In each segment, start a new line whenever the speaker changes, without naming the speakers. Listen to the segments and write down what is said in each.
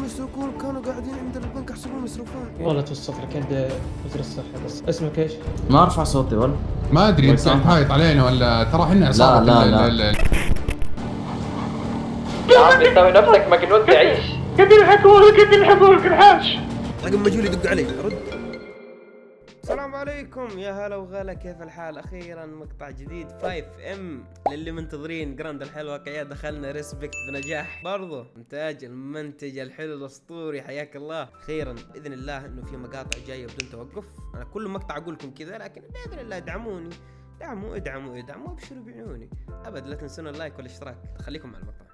يسرقون، كانوا قاعدين عند البنك يحسبون يصرفون.
والله توسط لك عند وزير الصحة. بس اسمك ايش؟
ما ارفع صوتي ولا
ما ادري انت هايط علينا ولا ترى احنا عصابه.
لا.
يا عمي سوي نفسك مجنون تعيش.
قد نحبولك الحاج.
رقم مجهول يدق علي، رد. السلام عليكم يا هلا وغلا، كيف الحال؟ اخيرا مقطع جديد 5M للي منتظرين. جراند الحلوة واقعية دخلنا ريسبكت بنجاح، برضو انتاج المنتج الحلو الاسطوري، حياك الله. اخيرا باذن الله انه في مقاطع جايه بدون توقف. انا كل مقطع اقول لكم كذا، لكن باذن الله ادعموني، ادعموا ابشروا بعيوني ابد. لا تنسون اللايك والاشتراك. خليكم مع المقطع.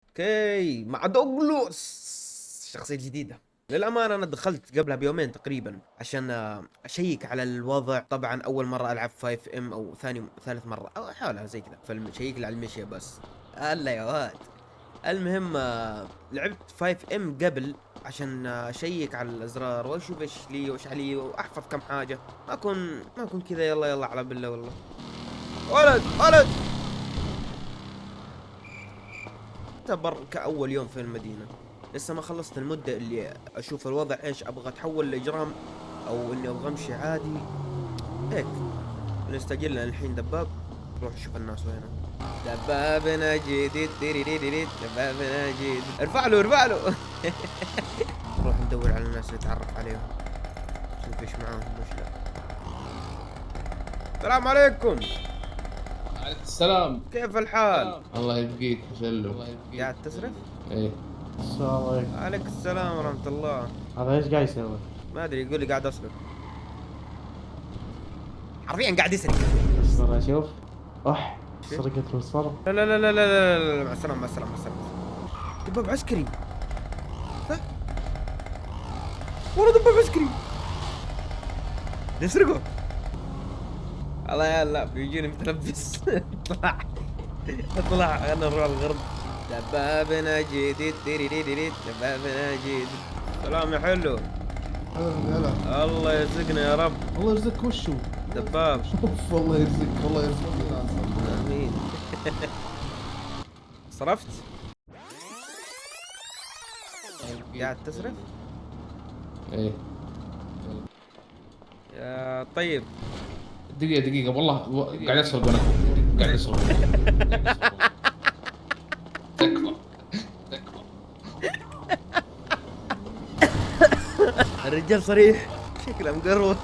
اوكي، مع دوغلوس، شخصية جديدة. للأمانة أنا دخلت قبلها بيومين تقريبا عشان أشيك على الوضع. طبعا أول مرة ألعب 5M أو ثالث مرة أو حالها زي كذا، فشيك على المشي بس. ألا يا واد. المهم لعبت 5M قبل عشان أشيك على الأزرار وأشوف إيش لي وإيش علي وأحفظ كم حاجة. ما أكون كذا يلا على بالله والله. ولد تعتبر كأول يوم في المدينة، لسه ما خلصت المدة اللي اشوف الوضع ايش، ابغى اتحول لاجرام او اني ابغى امشي عادي هيك. نستجلنا الحين دباب، نروح نشوف الناس وين. دبابنا جديد دبابنا جديد، ارفع له نروح ندور على الناس نتعرف عليهم، نشوف ايش معاهم وش لا. السلام عليكم.
عليك السلام.
كيف الحال؟
الله يبقيك وسلم.
قاعد تسرف؟
ايه.
السلام عليكم.
عليك السلام ورحمة الله.
هذا ايش قاعد يسوي؟
ما ادري، يقول لي قاعد اسرق، حرفيا قاعد يسرق.
اصبر اشوف. سرقة الصرف.
لا مع السلامة. دباب عسكري. ها؟ والله دباب عسكري. نسرقه. الله يلا بيجيني متلبس. اطلع خلنا نروح الغرب. دبابنا جديد دبابنا جديد. سلام يا حلو.
هلا.
الله يرزقنا يا رب.
الله يرزقك وشو؟
دباب.
اوف والله يرزقك
امين. صرفت؟ قاعد تصرف؟
ايه.
يا طيب.
دقيقة والله قاعد اسرق وانا قاعد اسرق. تكفى.
الرجال صريح، شكله مقروش.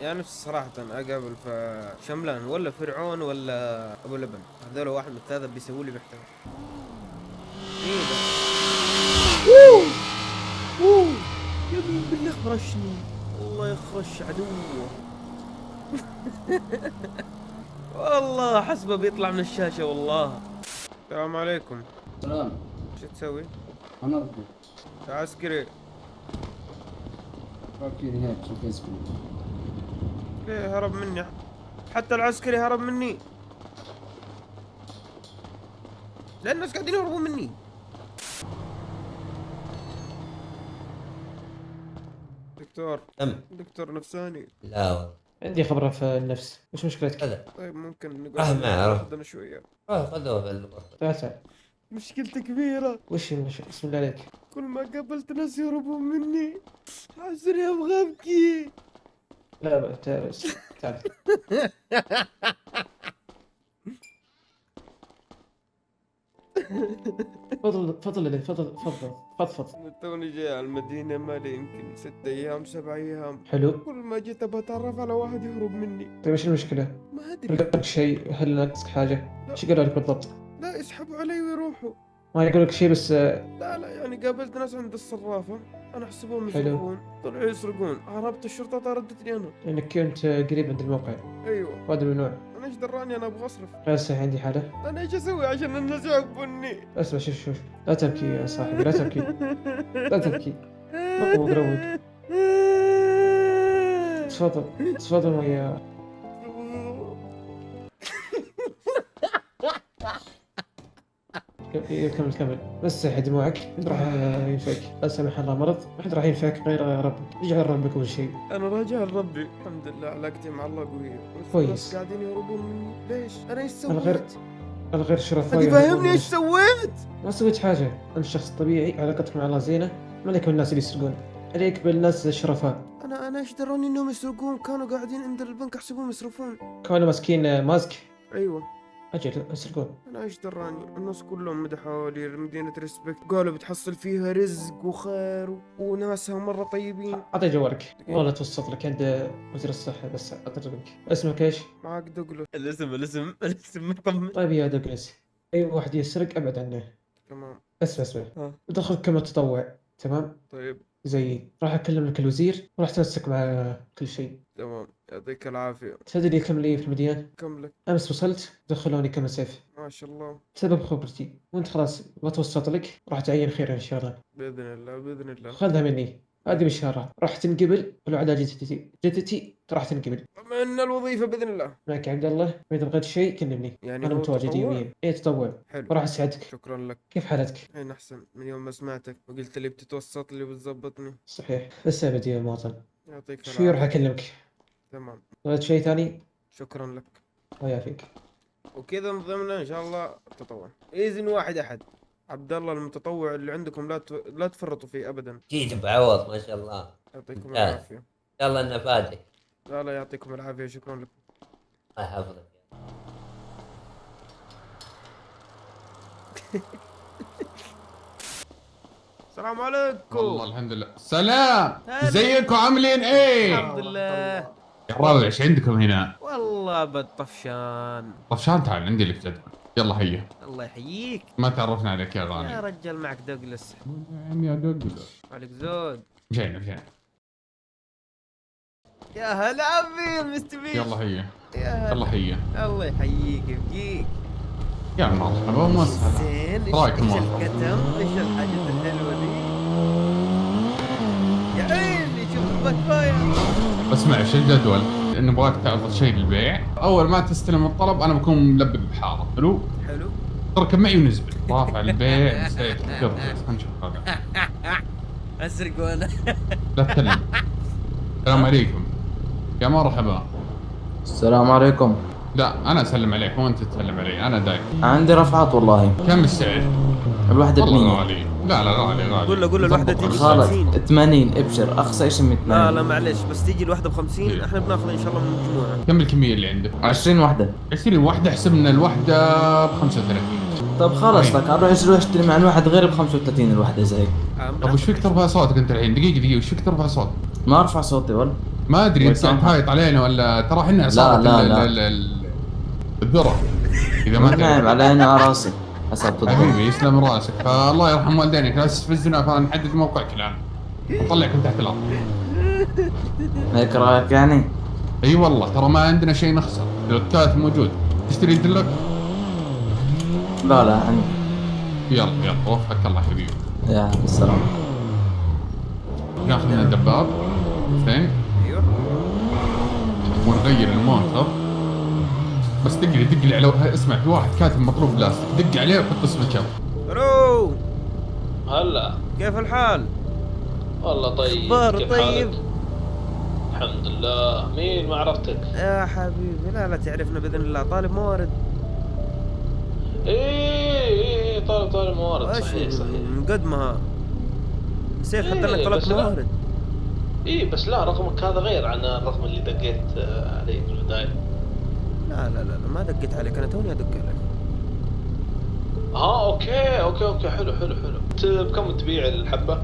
يا نفسي صراحة اقابل في شملان ولا فرعون ولا ابو لبن، هذول واحد من الثلاثة بيسووا لي محتوى. ايه ده؟ اوه يا ابني بالله خرشني، والله يخرش عدوه. والله حسبه بيطلع من الشاشة والله. السلام عليكم.
سلام.
شو تسوي؟
انا ارقد.
يا عسكري.
فاكرني هيك شو فيسبوك.
ليه هرب مني؟ حتى العسكري هرب مني، لأن الناس قاعدين يهربون مني. دكتور. دكتور نفساني.
لا والله.
عندي خبرة في النفس، وش مشكلتك؟
هذا
طيب ممكن
راح
نقول
معه
عندنا شوية.
خذوه بالمرة.
تعال.
مشكلتي كبيرة.
وش المشكلة؟ بسم الله عليك.
كل ما قابلت ناس يهربون مني أحس إني أبغى أبكي.
لا تعال. تفضل فضفض.
توني جاي على المدينة مالي يمكن 6 أيام 7 أيام.
حلو.
كل ما جيت أبغى أتعرف على واحد يهرب مني.
طيب ايش المشكلة؟
ما
هل
أدري.
قالوا لك شيء؟ هل ناقصك حاجة؟ ايش قالوا لك بالضبط؟
لا يسحبوا علي ويروحوا.
ما يقول لك شيء بس
لا يعني قابلت ناس عند الصرافة، أنا أحسبهم
حلو.
يسرقون، طلعوا يسرقون، هربت الشرطة طاردتني أنا.
انك كنت قريب عند الموقع.
أيوة.
وهذا ممنوع.
أنا إيش دراني، أنا أبغى أصرف.
بس عندي حالة.
أنا إيش أسوي عشان الناس يعاقبوني؟
اسمع شوف لا تبكي يا صاحبي، لا تبكي. روق. تفضل ويا كمل. بس ساعد دموعك، راح ينفك. لا سمح الله مرض، ما حد راح ينفك غير ربك. ارجع لربك اول شيء.
أنا راجع لربي الحمد لله، علاقتي مع الله قوية.
كويس.
الناس قاعدين يهربون مني، ليش؟ أنا إيش
أنا غير-
سويت؟
الغير شرفاء
هذه
يهربون
فهمني
من
ايش سويت؟
ما سويت حاجة، أنت شخص طبيعي، علاقتك مع الله زينة، ما عليك بالناس اللي يسرقون، عليك بالناس الشرفاء.
انا ايش دراني انهم يسرقون؟ كانوا قاعدين عند البنك احسبهم يصرفون.
كانوا ماسكين ماسك.
ايوه
أجل يسرقون.
انا ايش دراني؟ الناس كلهم مدحوا لي مدينة ريسبكت، قالوا بتحصل فيها رزق وخير وناسها مرة طيبين.
أعطي جوالك والله توسط لك عند وزير الصحة، بس أطلبك. اسمك إيش؟
معك دوغلو. الاسم مطمن.
طيب يا دوغلاس، أي واحد يسرق أبعد عنه.
تمام.
اسمع
ها.
ادخل كمتطوع، تمام؟
طيب
زي راح أكلم لك الوزير وراح تمسك مع كل شيء.
تمام، يعطيك العافية.
تدري كم لي في المدينة؟
كم لك؟
أمس وصلت دخلوني كم سيف
ما شاء الله.
بسبب خبرتي، وأنت خلاص بتوسط لك، راح تعين خير إن شاء الله.
بإذن الله بإذن الله.
خذها مني، هذه بشارة راح تنقبل، ولو على جدتي راح تنقبل.
من الوظيفة بإذن الله.
معك عبد الله، إذا بغيت شيء كلمني.
يعني
أنا
هو
متواجد
تطوع؟
يوميا. إيه تطوع،
حلو.
وراح أساعدك.
شكرا لك.
كيف حالتك؟
الحين أحسن من يوم ما سمعتك وقلت لي بتتوسط لي وتظبطني.
صحيح، بس أبد يا مواطن.
يعطيك
شوي راح
العافية.
أكلمك.
تمام.
بغيت شيء ثاني؟
شكرا لك.
الله يعافيك.
وكذا نظمنا ان شاء الله التطوع. اذن واحد احد. عبد الله المتطوع اللي عندكم لا تفرطوا فيه ابدا.
جيت بعوض ما شاء الله.
يعطيكم
ممتاز.
العافيه.
يلا انه فادك.
لا يعطيكم العافيه، شكرا لكم.
الله يحفظك.
السلام عليكم.
والله الحمد لله. سلام،
هلا.
زيكم عاملين ايه؟
الحمد لله.
يا راوي ايش عندكم هنا؟
والله بالطفشان.
طفشان تعال عندي لك جدول. يلا هيا.
الله يحييك.
ما تعرفنا عليك يا
يا
غالي.
رجال معك دوغلاس.
نعم يا دقل.
عليك زود.
جينا.
يا هلا عبيد مستفيد.
يلا هيا.
يا
يلا
هلا.
هيا.
الله يحييك ويبقيك.
يا مرحبا ومسهلا.
زين.
رايكم
ايش
والله.
الكتم؟ ايش الحاجات الحلوه دي؟ يا عيني شوف البكاية.
اسمع ايش الجدول؟ نبغاك تعرض شيء للبيع، اول ما تستلم الطلب انا بكون ملبق بحاره، حلو؟
حلو.
تركب معي ونزبل، رافع البيع نسيت قرب، خلينا نشوف هذا.
اسرق وانا.
لا تكلم. السلام عليكم. يا مرحبا.
السلام عليكم.
لا انا اسلم عليك مو انت تسلم علي، انا دايم.
عندي رفعات والله.
كم السعر؟
الوحدة
والله
ب100.
غالي. لا غالي.
قول له الوحدة تيجي
خالص
50.
80 ابشر، اقصى شيء 180.
لا معلش، بس تيجي الوحدة ب50 احنا بناخذ ان شاء الله من المجموعة.
كم الكمية اللي عندك؟
20 وحدة.
20 وحدة، حسبنا الوحدة ب 35.
طب خلاص لك اروح اشتري مع الواحد غير ب 35 الوحدة زي.
طب وش فيك ترفع صوتك انت الحين؟ دقيقة وش فيك ترفع صوتك؟
ما ارفع صوتي ولا.
ما ادري انت
ويسامحك.
هايط علينا ولا ترى احنا عصابة
لا.
الذرة. اذا ما
نعم على عيني وعلى راسي. حسب تطبيق.
حبيبي يسلم راسك، فالله يرحم والدينك لا تستفزنا فنحدد موقعك الان. طلعكم تحت الارض.
هيك رايك يعني؟
اي والله ترى ما عندنا شيء نخسر، الكات موجود. تشتري يدلك؟
لا عندي.
يلا وفقك الله حبيبي.
يا السلام.
ناخذ من الدباب. زين.
ايوه.
ونغير الموتر. بس دق لي على اسمع، في واحد كاتب مطلوب بلاستيك، دق عليه وحط اسم الكم.
رو
هلا.
كيف الحال؟
والله طيب.
اخبار
كيف
طيب؟
حالك؟ الحمد لله. مين ما عرفتك؟
يا حبيبي لا تعرفنا باذن الله، طالب موارد.
ايه طالب موارد.
ايش
صحيح.
مقدمها سيف حط لك
إيه،
طلب
بس لا.
موارد.
ايه بس لا، رقمك هذا غير عن الرقم اللي دقيت عليه في البداية.
لا ما دقيت عليك، انا توني ادق عليك.
اوكي حلو. انت بكم تبيع الحبة؟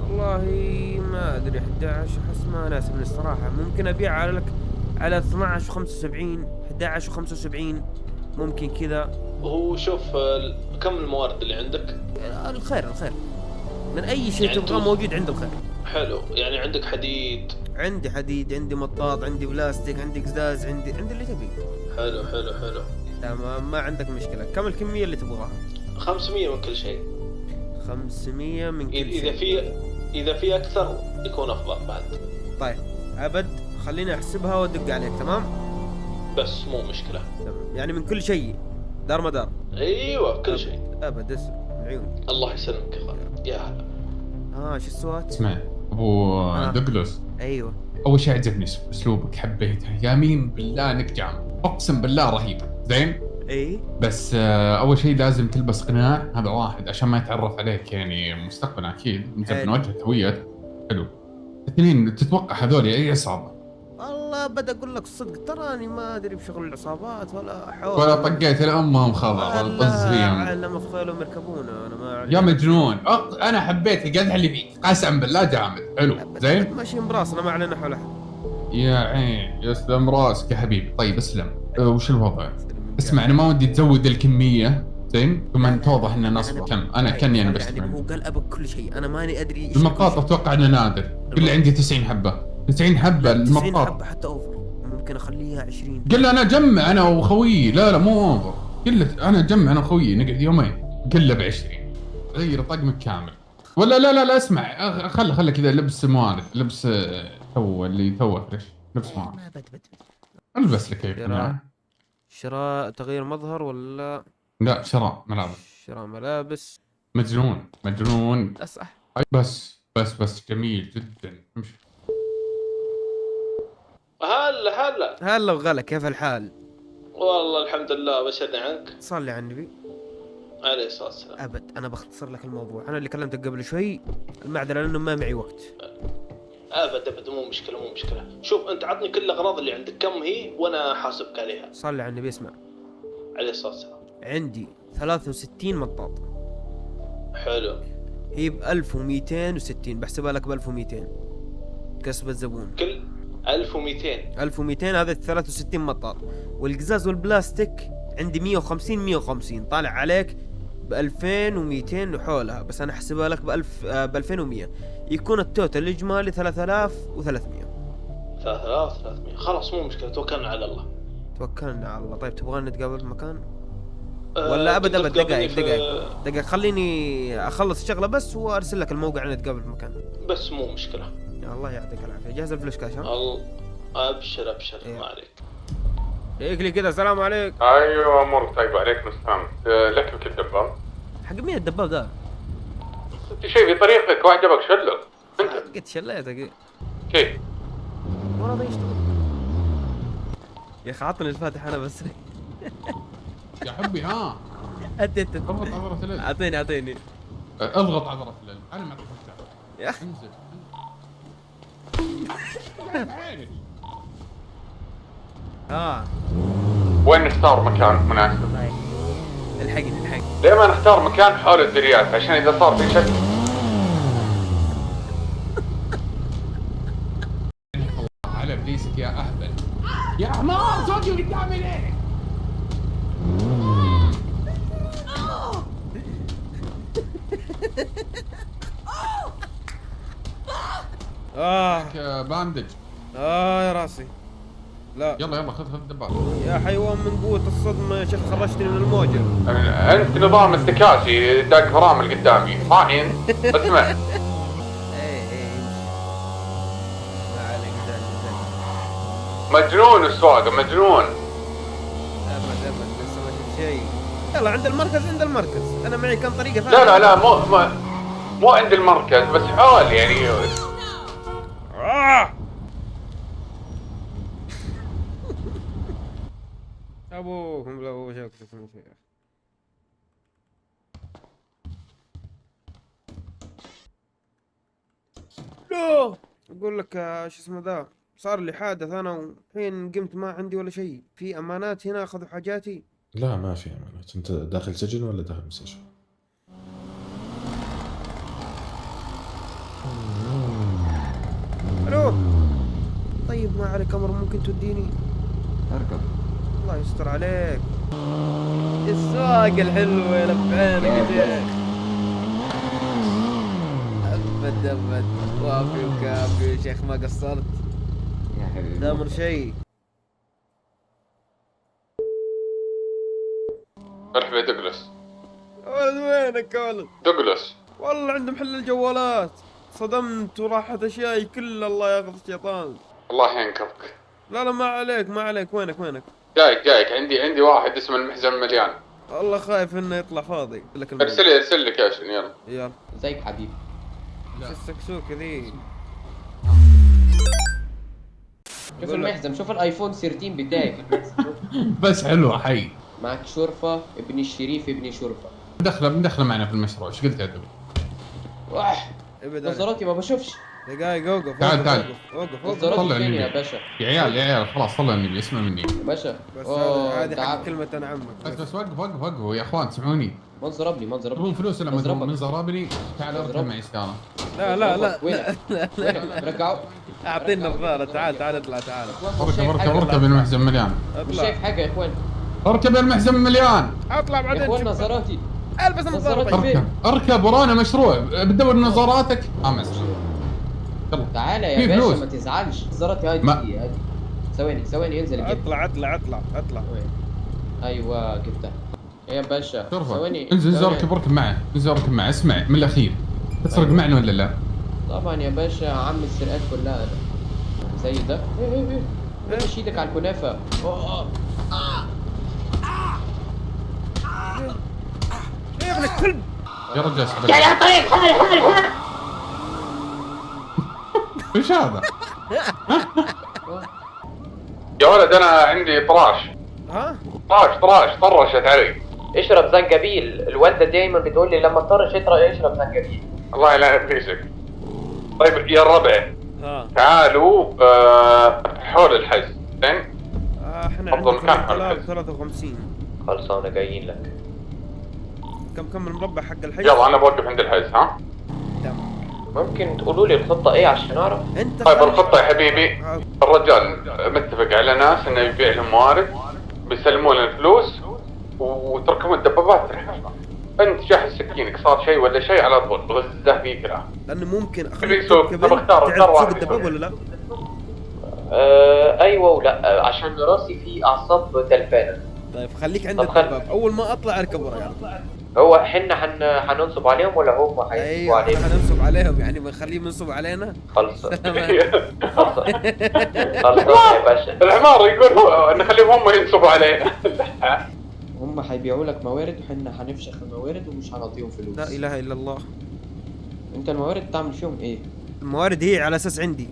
والله ما ادري، 11 احس ما ناسبني الصراحه. ممكن ابيع على 12 و75، 11 و75 ممكن كذا.
وهو شوف كم الموارد اللي عندك؟
الخير من اي شيء
يعني
تبغاه موجود عند الخير.
حلو. يعني عندك حديد؟
عندي حديد، عندي مطاط، عندي بلاستيك، عندي قزاز، عندي اللي تبيه.
حلو.
تمام ما عندك مشكله. كم الكميه اللي تبغاها؟
500 من كل شيء.
500 من كل شيء.
إذا في أكثر يكون أفضل بعد.
طيب عبد خليني احسبها وادق عليك. تمام
بس مو مشكلة.
تمام، يعني من كل شيء دار مدار.
أيوة كل شيء.
ابد اسم من عيوني.
الله يسلمك يا خالد. يا هلا.
شو السوات؟
اسمع ابو دقلوس،
ايوه.
اول شيء عجبني اسلوبك، حبيته. يمين بالله انك جام، اقسم بالله رهيب. زين
اي
بس اول شيء لازم تلبس قناع، هذا واحد عشان ما يتعرف عليك يعني مستقبلا اكيد نزبط
حلو.
نوجه هوية. حلو. اثنين، تتوقع هذول اي عصابة؟
والله بدي اقول لك الصدق، تراني ما ادري بشغل العصابات ولا حول
ولا طقيت لامهم خبر ولا طز فيهم.
علم اخويلهم يركبونه، انا ما اعرف.
يا مجنون انا حبيت القدح اللي فيك قسم بالله جامد. حلو زين.
ماشيين براسنا ما علينا حول احد.
يا عين يسلم راسك يا حبيبي. طيب اسلم. وش الوضع؟ اسمع انا ما ودي تزود الكمية زين ثم توضح ان نصبه كم. انا كني انا بس
يعني هو قال ابك كل شيء، انا ماني ادري ايش
المقاطع اتوقع انه نادر. قل لي عندي 90 حبة. 90 حبة
90
المقاطع.
حبه حتى اوفر، ممكن اخليها 20.
قل له انا اجمع انا وخويي. لا مو اوفر. قل له انا اجمع انا وخويي نقعد يومين. قل له ب 20 غير طقمك كامل. ولا لا اسمع خله كذا لبس موارد، لبس تو فريش لبس موارد.
ما بد
البس لك كيف.
شراء تغيير مظهر ولا
لا شراء ملابس.
شراء ملابس؟
مجنون.
اصح.
بس جميل جدا. امشي.
هلا
وغلا، كيف الحال؟
والله الحمد لله. بشهد عنك.
صلي على النبي
عليه الصلاة والسلام.
ابد. انا بختصر لك الموضوع، انا اللي كلمتك قبل شوي، المعذره لانه ما معي وقت.
ابد مو مشكلة. شوف انت عطني كل الاغراض اللي عندك كم هي وانا حاسبك عليها.
صلي على النبي. اسمع،
عليه الصلاة والسلام.
عندي 63 مطاط.
حلو.
هي ب 1260، بحسبها لك ب 1200 كسبة زبون.
كل 1200.
1200 هذا 63 مطاط. والقزاز والبلاستيك عندي 150 طالع عليك ب 2200 وحولها، بس انا احسبها لك ب 2100. يكون التوتال الاجمالي 3300.
3300 خلاص مو مشكلة. توكلنا على الله.
توكلنا على الله. طيب تبغاني نتقابل بمكان ولا ابد دقائق خليني اخلص الشغله بس وارسل لك الموقع ان نتقابل في مكان.
بس مو مشكلة.
يا الله يعطيك العافيه. جاهز الفلوس كاش؟ ها
ابشر
إيه.
ما عليك.
هيك لي كذا. السلام عليكم.
ايوه امورك طيب. عليكم السلام. لك وكل دباب.
حق مين الدباب ده؟
في شيء في طريقك وعجبك شله انت.
قد شليتك.
كيف؟
ورا ما يشتغل يا اخي. عطني الفاتحه انا بس.
يا حبي ها
انت
اضغط عضلة اليد.
اعطيني
اضغط عضلة اليد. انا معطيك مفتاح.
يا اخي.
انزل. وين نختار مكان مناسب؟
الحقني.
ليه ما نختار مكان حول الدريات عشان اذا صار في شك. على ابليسك يا اهبل يا حمار. صوتي قدامي ليه؟ باندج.
يا راسي. لا
يلا خذ الدبابة.
يا حيوان، من قوة الصدمة يا شيخ خرجتني من الموجة.
انت نظام التكاسي داق فرامل قدامي طاحن. اسمع
ايه ما عليك.
مجنون السواقة مجنون.
ابد لسه ما شفت شيء. يلا عند المركز. انا معي كم طريقة ثانية.
لا مو عند المركز بس حول يعني.
ابوكم لا ابو شكلكم فيها. لا اقول لك شو اسمه ذا، صار لي حادث انا وحين قمت ما عندي ولا شيء. في امانات هنا اخذوا حاجاتي.
لا ما في امانات. انت داخل سجن ولا داخل مستشفى؟
الو. طيب ما عليك امر، ممكن توديني؟
اركب.
الله يستر عليك. السواق الحلوة يا لف عينك يا شيخ. ابد وافي وكافي يا شيخ، ما قصرت.
يا حبيبي
ده امر شيء.
مرحبا دوغلاس.
ولد وينك يا ولد؟
دوغلاس
والله عند محل الجوالات صدمت وراحت اشيائي كلها. الله ياخذ الشيطان.
الله ينقذك.
لا ما عليك. وينك؟
جايك عندي واحد اسمه المحزن مليان.
والله خايف انه يطلع فاضي لك.
ارسل لي كاش. يلا
ازيك حبيبي.
شو السكسوكه ذي؟
شوف المحزم، شوف الايفون 13 بتاعي.
بس حلوة حي.
معك شرفة ابن الشريف ابن شرفة.
مدخله معنا في المشروع، ايش قلت يا دبي؟
واح
ابعد عنك.
نظراتي ما بشوفش.
دقايق اوقف
تعال،
اوقف
تعال.
اوقف اوقف اوقف.
نظراتي
طلع
فين
النبي.
يا باشا؟
يا عيال خلاص طلع النبي، اسمع مني.
يا باشا
بس
أوه،
هذه
تعال.
حق كلمة انا عمك.
بس وقفوا يا اخوان، اسمعوني.
ما تضربني ما تضربني.
تبون فلوس ولا ما
أضربك.
تبون؟ من ضربني تعال اركب
أضربك.
معي سيارة.
لا لا لا
وينك؟ وينك؟ رجعوا.
اعطينا نظارة. تعال تعال اطلع تعال.
اركب المحزن مليان.
مش
اطلع
شايف حاجة يا اخوان.
اركب المحزن مليان.
اطلع
يا
بعدين
اخوان
شوف.
نظراتي.
البس النظارة
نظارة.
طيب.
اركب ورانا مشروع، بتدور نظاراتك؟ مسح. يلا
تعالى
في
يا باشا
فلوس.
ما تزعلش. نظراتي هادي
ما-
هادي. ثواني ينزل الجيب.
اطلع اطلع اطلع اطلع.
ايوه جبتها. يا باشا
شرفة
ثواني.
انزل
ثواني.
اركب معه، انزل اركب معه. اسمع من الاخير، تسرق معنا ولا لا؟
طبعا يا باشا عم السرقات كلها انا. زي ده. ايه مش ايدك على الكنافه.
يا ابن الكلب.
يا رجال اسحب ايش هذا؟ يا ولد انا عندي طراش
ها؟
طرشت علي.
اشرب زنجبيل. الوالده دايما بتقول لي لما تطرش اشرب زنجبيل.
الله يلعن فيسك. طيب يا الربع
ها.
تعالوا حول الحز زين.
احنا
أفضل
عندنا
مكان حق
53.
خلصانه جايين لك.
كم المربع حق الحي؟
يلا انا بوقف عند الحز. ها
تمام.
ممكن تقولوا لي الخطه ايه عشان اعرف؟
انت
طيب
خلي-
الخطة يا حبيبي،
ها.
الرجال متفق على ناس انه يبيع لهم موارد، بيسلمون الفلوس وتركبون الدبابات ترحلها. انت جاهز سكينك صار شيء ولا شيء على طول غزه فيك له.
لانه ممكن
خليك سوق. طب اختار
تعرف
واحد
تسوق الدباب
يسوق.
ولا لا؟
ايوه ولا عشان راسي فيه اعصاب تلفانه.
طيب خليك عند
طب خل-
الدباب، اول ما اطلع اركب ورايا.
هو حنا حننصب عليهم ولا هم هينصبوا
ايوه
عليهم؟
احنا حننصب عليهم، يعني بنخليهم ينصبوا علينا.
خلص
سلام.
خلص يا باشا.
الحمار يقول هو نخليهم هم ينصبوا علينا.
هم هيبيعوا لك موارد وحنا هنفشخ الموارد ومش هنعطيهم فلوس.
لا اله الا الله.
انت الموارد تعمل فيهم ايه؟
الموارد هي على اساس عندي.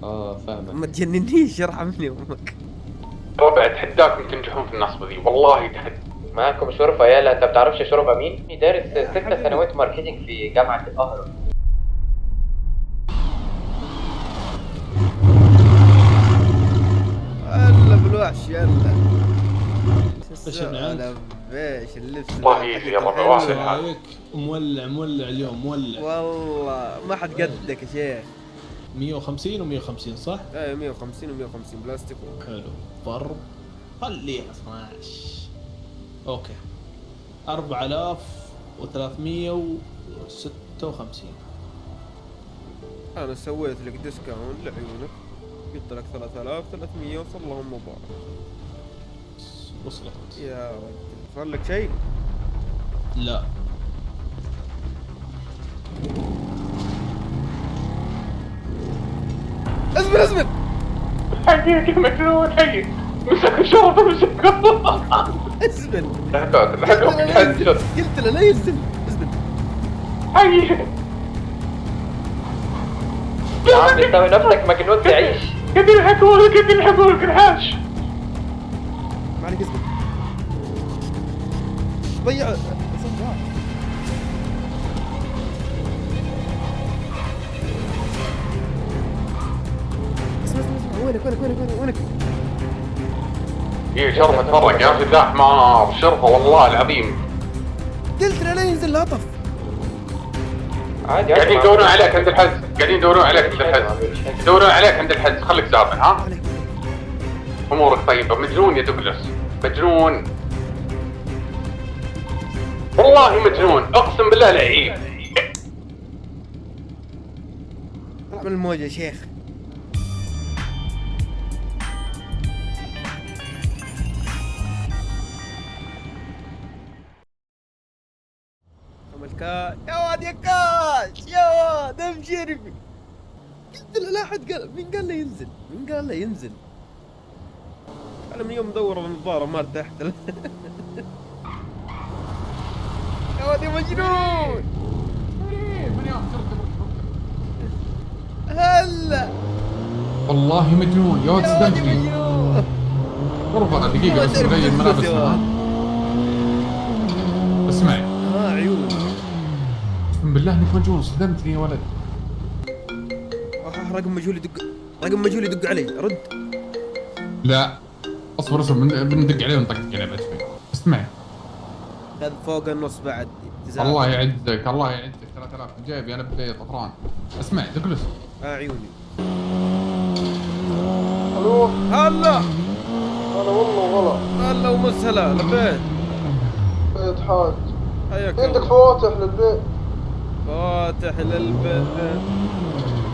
فاهمك.
ما تجننيش، ارحمني امك.
ربع اتحداكم تنجحون في النصبة ذي، والله تحدي.
معاكم شرفة يالا. انت بتعرفش شرفة مين؟ دارس 6 سنوات ماركتينج في جامعة القاهرة.
يلا بالوحش يلا.
ايش النعم؟
هلا بيش اللبس.
الله يجزي يا ربع
حلو.
واحد.
عليك مولع اليوم مولع.
والله ما حد قدك يا شيخ.
150 و150 صح؟
ايه 150 و150 بلاستيك.
حلو. ضرب خليها 12. اوكي 4356.
انا سويت لك ديسكاونت لعيونك، قلت لك 3300 وصل لهم مبارك.
وصلت.
يا رجل صار لك شيء؟
لا
اصبر
حقيقي مجنون حقيقي. مسك الشرطة مسكه.
اصبر.
لحقوك
قلت له لا ينزل. اصبر.
حقيقي.
يا عم انت نفسك مجنون تعيش.
قد يلحقوك الحاج.
ما عليك اصبر. ضيع صندوق. اسمع وينك
ايه شرطة تفرق يا اخي ذا حمار شرطة والله العظيم.
قلت له لا ينزل لا طف.
عادي
قاعدين يدورون عليك عند الحز، يدورون عليك عند الحز، خليك زابن. ها
عليك.
امورك طيبة. مجنون يا دوغلاس، مجنون والله مجنون، اقسم بالله لعيب.
طلع من الموجة يا شيخ. ملكاش يا واد يا كاش يا واد امشي ربي. قلت له لا حد قال. مين قال له ينزل؟ انا من يوم مدور النظارة ما ارتحت. يا واد يا مجنون. هلا
والله مجنون يا ولد
يا واد يا
صدمتني.
مجنون.
غرفة دقيقة بس نغير ملابسنا. اسمعي
عيوني.
اقسم بالله انك مجنون، صدمتني يا ولد.
رقم مجهول يدق، رقم مجهول يدق علي، رد.
لا اصبر بندق عليه ونطقطق عليه بعد شوي. اسمعي
خذ فوق النص بعد.
الله يعزك الله يعزك، 3000 في جيبي انا بدي طفران. اسمعي تجلس.
عيوني.
الو
هلا
هلا والله غلط.
هلا ومسهلا. لبيت.
بيت حاج
حياك
عندك
الله.
فواتح للبيت؟
فاتح للبيت.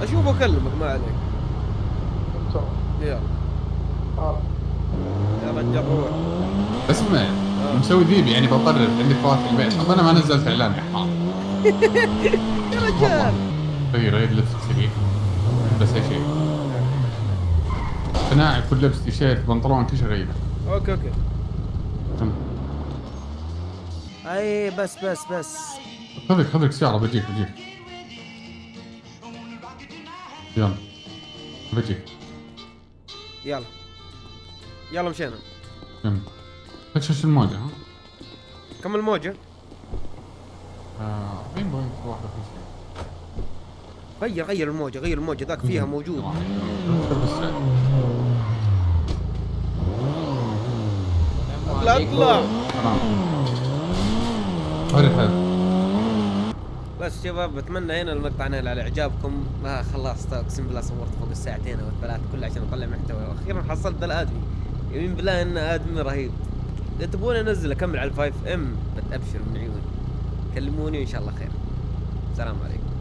اشوف اكلمك ما عليك.
تمام
يلا
تعال.
يا رجال روح.
اسمع مسوي ذيبي يعني بطرف عندك فواتح البيت. طب انا ما نزلت اعلان يا حرام.
يا رجال.
غير لبس سريع بس اي شيء. قناعي كل لبس تيشيرت بنطلون كل شيء غيره.
اوكي
تمام.
اي بس
خذك سيارة بجيك يلا بجيك.
يلا مشينا.
يلا فتش الموجة ها.
كم الموجة؟
2.51.
غير الموجة ذاك فيها موجود. اطلع بس شباب، بتمنى هنا المقطع نال على اعجابكم. ما خلصت اقسم بالله، صورت فوق الساعتين او الثلاث كله عشان اطلع محتوى، واخيرا حصلت ذا الادمي. يمين بالله انه ادمي رهيب. اذا تبون انزل اكمل على ال5M بتابشر من عيوني، كلموني وان شاء الله خير. السلام عليكم.